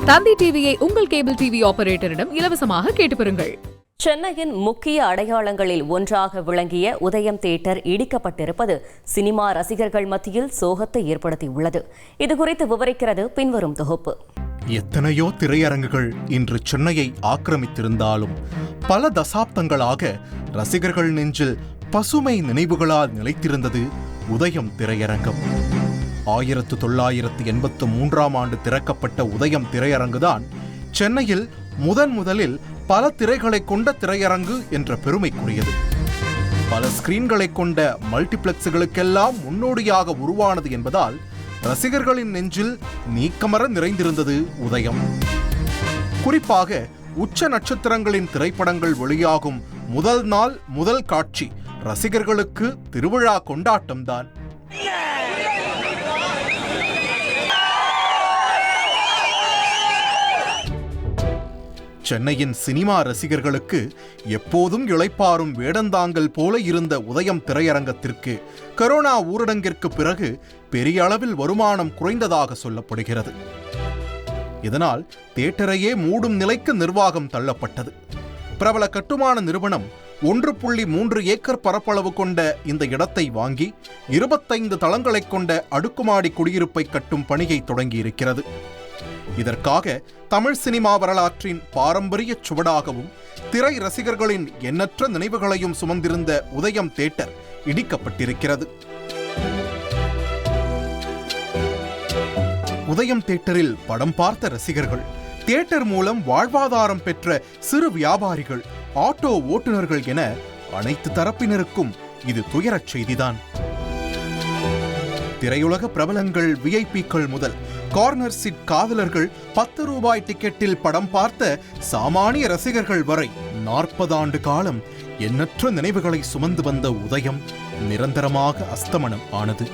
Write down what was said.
தந்தி டிவியை உங்கள் cable TV ஆபரேட்டரிடம் இலவசமாக கேட்டு பெறுங்கள். சென்னையின் முக்கிய அடையாளங்களில் ஒன்றாக விளங்கிய உதயம் தியேட்டர் இடிக்கப்பட்டிருப்பது சினிமா ரசிகர்கள் மத்தியில் சோகத்தை ஏற்படுத்தியுள்ளது. இதுகுறித்து விவரிக்கிறது பின்வரும் தொகுப்பு. எத்தனையோ திரையரங்குகள் இன்று சென்னையை ஆக்கிரமித்திருந்தாலும் பல தசாப்தங்களாக ரசிகர்கள் நெஞ்சில் பசுமை நினைவுகளால் நிலைத்திருந்தது உதயம் திரையரங்கம். 1983 ஆண்டு திறக்கப்பட்ட உதயம் திரையரங்குதான் சென்னையில் முதலில் பல திரைகளை கொண்ட திரையரங்கு என்ற பெருமைக்குரியது. பல ஸ்கிரீன்களை கொண்ட மல்டிபிளெக்ஸுகளுக்கெல்லாம் முன்னோடியாக உருவானது என்பதால் ரசிகர்களின் நெஞ்சில் நீக்கமர நிறைந்திருந்தது உதயம். குறிப்பாக உச்ச நட்சத்திரங்களின் திரைப்படங்கள் வெளியாகும் முதல் நாள் முதல் காட்சி ரசிகர்களுக்கு திருவிழா கொண்டாட்டம்தான். சென்னையின் சினிமா ரசிகர்களுக்கு எப்போதும் இளைப்பாறும் வேடந்தாங்கல் போல இருந்த உதயம் திரையரங்கத்திற்கு கொரோனா ஊரடங்கிற்கு பிறகு பெரிய அளவில் வருமானம் குறைந்ததாக சொல்லப்படுகிறது. இதனால் தியேட்டரையே மூடும் நிலைக்கு நிர்வாகம் தள்ளப்பட்டது. பிரபல கட்டுமான நிறுவனம் 1.3 ஏக்கர் பரப்பளவு கொண்ட இந்த இடத்தை வாங்கி 25 தளங்களை கொண்ட அடுக்குமாடி குடியிருப்பை கட்டும் பணியை தொடங்கியிருக்கிறது. இதற்காக தமிழ் சினிமா வரலாற்றின் பாரம்பரிய சுவடாகவும் திரை ரசிகர்களின் எண்ணற்ற நினைவுகளையும் சுமந்திருந்த உதயம் தியேட்டர் இடிக்கப்பட்டிருக்கிறது. உதயம் தியேட்டரில் படம் பார்த்த ரசிகர்கள், தியேட்டர் மூலம் வாழ்வாதாரம் பெற்ற சிறு வியாபாரிகள், ஆட்டோ ஓட்டுநர்கள் என அனைத்து தரப்பினருக்கும் இது துயரச் செய்திதான். திரையுலக பிரபலங்கள், விஐபிக்கள் முதல் கார்னர் சீட் காதலர்கள், 10 ரூபாய் டிக்கெட்டில் படம் பார்த்த சாமானிய ரசிகர்கள் வரை 40 ஆண்டு காலம் எண்ணற்ற நினைவுகளை சுமந்து வந்த உதயம் நிரந்தரமாக அஸ்தமனம் ஆனது.